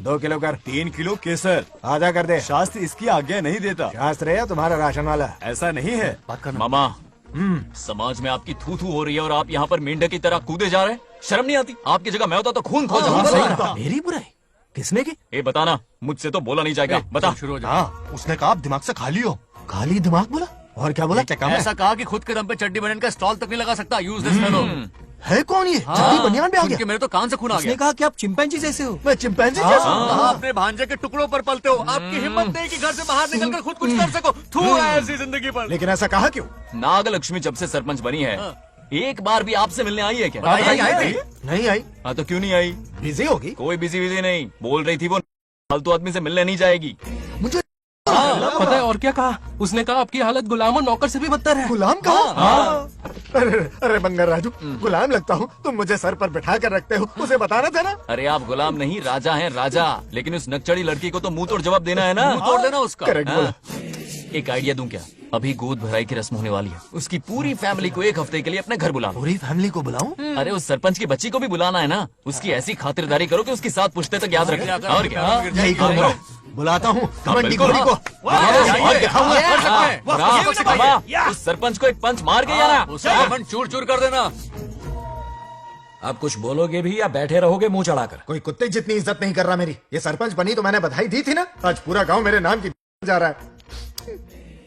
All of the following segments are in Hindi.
2 किलो कर। 3 किलो केसर। आधा कर दे। शास्त्र इसकी आज्ञा नहीं देता। शास्त्र है तुम्हारा राशन वाला। ऐसा नहीं है। बात करना। मामा, समाज में आपकी थू थू हो रही है और आप यहाँ पर मेंढक की तरह कूदे जा रहे हैं। शर्म नहीं आती? आपकी जगह मैं होता तो खून खो जाता। मेरी बुराई किसने की? ये बताना, मुझसे तो बोला नहीं जाएगा। बता। शुरू हो जा। हाँ, उसने कहा आप दिमाग से खाली हो। खाली दिमाग बोला? और क्या बोला? क्या काम है? ऐसा कहा कि खुद के दम पे चड्डी बनने का स्टॉल तक नहीं लगा सकता। Use this fellow. है कौन ये? चड्डी बनियान पे आ गया। मेरे तो कान से खून आ उसने गया। कहा कि आप चिंपैंजी जैसे हो। मैं चिंपैंजी जैसा हूँ? आप अपने भांजे के टुकड़ों पर पलते हो। आपकी हिम्मत नहीं कि घर से बाहर निकलकर खुद कुछ कर सको। थू है ऐसी जिंदगी पर। लेकिन ऐसा कहा क्यों? नागलक्ष्मी जब से सरपंच बनी है, एक बार भी आपसे मिलने आई है क्या? आई थी। नहीं आई। हाँ तो क्यों नहीं आई? बिजी होगी। कोई बिजी बिजी नहीं, बोल रही थी वो फालतू आदमी से मिलने नहीं जाएगी। मुझे पता है और क्या कहा? उसने कहा आपकी हालत गुलाम और नौकर से भी बदतर है। गुलाम कहा? अरे बंगर राजू, गुलाम लगता हूँ। तुम मुझे सर पर बिठा कर रखते हो, उसे बताना था ना। अरे आप गुलाम नहीं, राजा हैं राजा। लेकिन उस नकचड़ी लड़की को तो मुंह तोड़ जवाब देना है ना। मुंह तोड़ देना उसका। करेक्ट बोला। एक आइडिया दूं क्या? अभी गोद भराई की रस्म होने वाली है, उसकी पूरी फैमिली को 1 हफ्ते के लिए अपने घर बुला लो। पूरी फैमिली को बुलाऊं? अरे उस सरपंच की बच्ची को भी बुलाना है ना। उसकी ऐसी खातिरदारी करो कि उसकी 7 पुश्ते तक याद रखे। और क्या? यही करूंगा। बुलाता हूँ कमंडी गोरी को। उस सरपंच को एक पंच मार के जाना। उसका मन चूर चूर कर देना। आप कुछ बोलोगे भी या बैठे रहोगे मुंह चढ़ाकर? कोई कुत्ते जितनी इज्जत नहीं कर रहा मेरी। ये सरपंच बनी तो मैंने बधाई दी थी ना। आज पूरा गांव मेरे नाम की जा रहा है।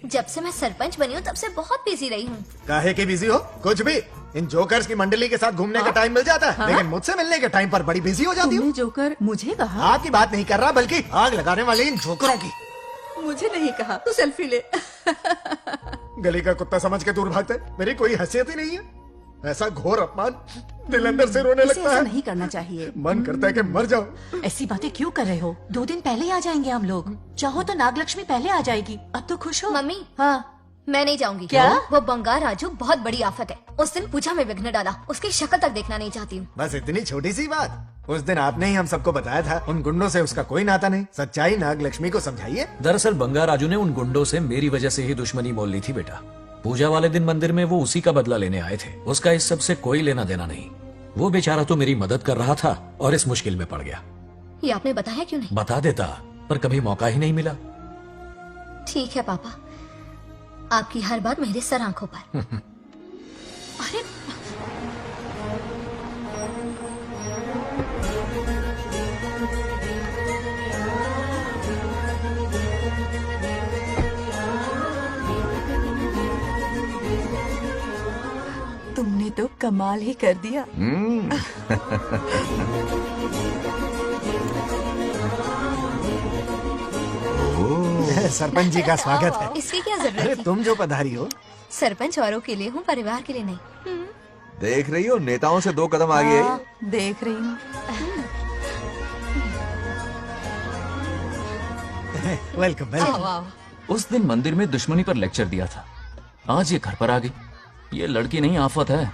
जब से मैं सरपंच बनी हूँ तब से बहुत बिजी रही हूँ। काहे के बिजी हो? कुछ भी। इन जोकर्स की मंडली के साथ घूमने का टाइम मिल जाता है, लेकिन मुझसे मिलने के टाइम पर बड़ी बिजी हो जाती हूँ। तुमने जोकर मुझे कहा? आपकी बात नहीं कर रहा, बल्कि आग लगाने वाले इन जोकरों की। मुझे नहीं कहा। तू सेल्फी ले। गली का कुत्ता समझ के दूर भागते। मेरी कोई हैसियत ही नहीं है। ऐसा घोर अपमान, दिल अंदर से रोने इसे लगता ऐसा है। नहीं करना चाहिए। मन करता है कि मर जाऊं। ऐसी बातें क्यों कर रहे हो? 2 दिन पहले ही आ जाएंगे हम लोग। चाहो तो नागलक्ष्मी पहले आ जाएगी। अब तो खुश हो? मम्मी, हाँ। मैं नहीं जाऊंगी। क्या? वो बंगार राजू बहुत बड़ी आफत है। उस दिन पूजा में विघ्न डाला। उसकी शक्ल तक देखना नहीं चाहती हूँ। बस इतनी छोटी सी बात। उस दिन आपने ही हम सबको बताया था उन गुंडों से उसका कोई नाता नहीं। सच्चाई नागलक्ष्मी को समझाइए। दरअसल बंगा राजू ने उन गुंडों से मेरी वजह से ही दुश्मनी मोल ली थी बेटा। पूजा वाले दिन मंदिर में वो उसी का बदला लेने आए थे। उसका इस सब से कोई लेना देना नहीं। वो बेचारा तो मेरी मदद कर रहा था और इस मुश्किल में पड़ गया। ये आपने बताया क्यों नहीं? बता देता, पर कभी मौका ही नहीं मिला। ठीक है पापा, आपकी हर बात मेरे सर आंखों पर। अरे तुमने तो कमाल ही कर दिया। सरपंच जी का स्वागत है। इसकी क्या अरे जरूरत थी? तुम जो पधारी हो। सरपंच औरों के लिए हूँ, परिवार के लिए नहीं। देख रही हो, नेताओं से 2 कदम आगे है। हाँ, देख रही हूँ। Welcome welcome. वाह। उस दिन मंदिर में दुश्मनी पर लेक्चर दिया था, आज ये घर पर आ गई। ये लड़की नहीं आफत है।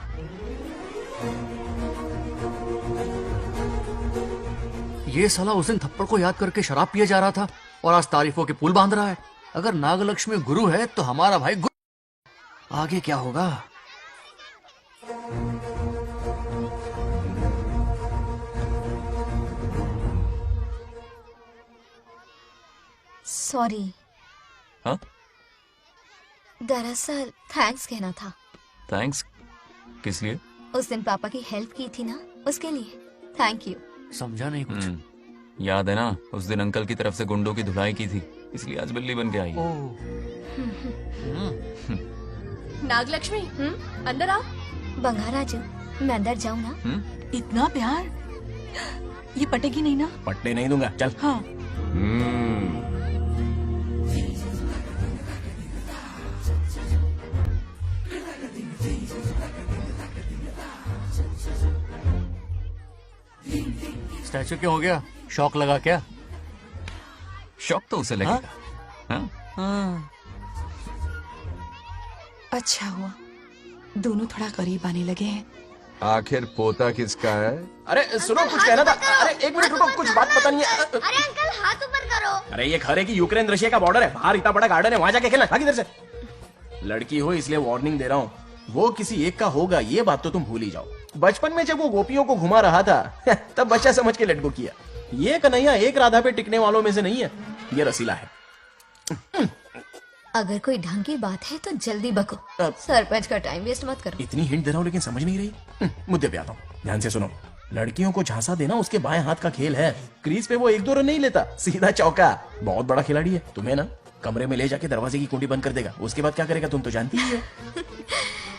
ये साला उस दिन थप्पड़ को याद करके शराब पिए जा रहा था और आज तारीफों के पुल बांध रहा है। अगर नागलक्ष्मी गुरु है तो हमारा भाई गुरु। आगे क्या होगा? सॉरी। हाँ? दरअसल थैंक्स कहना था। थैंक्स किस लिए? उस दिन पापा की हेल्प की थी ना, उसके लिए थैंक यू। समझा नहीं कुछ। याद है ना, उस दिन अंकल की तरफ से गुंडों की धुलाई की थी, इसलिए आज बिल्ली बन के आई है। नागलक्ष्मी, अंदर आओ। बंगार राजू, मैं अंदर जाऊँ ना? इतना प्यार, ये पटेगी नहीं ना? पट्टे नहीं दूंगा, चल। हाँ। स्टैचू क्यों हो गया? शौक लगा क्या? शौक तो उसे लगेगा। हाँ? अच्छा हुआ, दोनों थोड़ा करीब आने लगे हैं। आखिर पोता किसका है? अरे सुनो, कुछ कहना था। अरे 1 मिनट रुको, कुछ बात पता नहीं है। अरे अंकल, हाथ ऊपर करो। अरे ये खरे की यूक्रेन रशिया का बॉर्डर है, बाहर इतना बड़ा गार्डन है, वहां जाके खेलना। भाग इधर से। लड़की हो इसलिए वार्निंग दे रहा हूँ, वो किसी एक का होगा ये बात तो तुम भूल ही जाओ। बचपन में जब वो गोपियों को घुमा रहा था तब बच्चा समझ के लड़को किया। ये कन्हैया एक राधा पे टिकने वालों में से नहीं है, ये रसीला है। अगर कोई ढंग की बात है तो जल्दी बको, सरपंच का टाइम वेस्ट मत करो। इतनी हिंट दे रहा हूँ लेकिन समझ नहीं रही। मुद्दे पे आता हूँ, ध्यान से सुनो। लड़कियों को झांसा देना उसके बाएं हाथ का खेल है। क्रीज पे वो 1-2 रन नहीं लेता, सीधा चौका। बहुत बड़ा खिलाड़ी है। तुम्हें ना कमरे में ले जाके दरवाजे की कुंडी बंद कर देगा, उसके बाद क्या करेगा तुम तो जानती ही हो।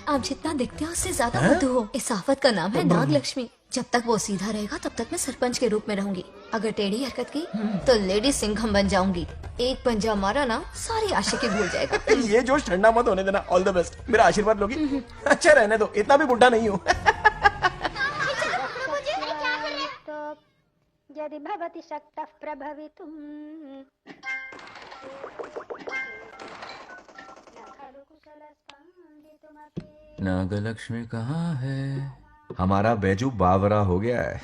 आप जितना दिखते हो उससे ज्यादा बुद्धू हो। इस आफत का नाम है नागलक्ष्मी। जब तक वो सीधा रहेगा तब तक मैं सरपंच के रूप में रहूंगी। अगर टेढ़ी हरकत की तो लेडी सिंघम बन जाऊंगी। एक पंजा मारा ना सारी आशिकी भूल जाएगा। ये जोश ठंडा मत होने देना। ऑल द बेस्ट, मेरा आशीर्वाद लोगी? अच्छा रहने दो, इतना भी बुढ़ा नहीं हूँ। यदि भवति शक्तः प्रभवितुम् नागलक्ष्मी कहाँ है? हमारा बैजू बावरा हो गया है।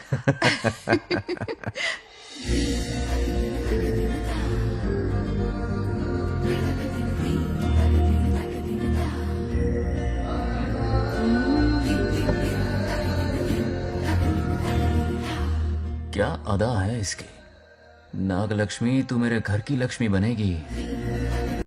क्या अदा है इसकी। नागलक्ष्मी तू मेरे घर की लक्ष्मी बनेगी।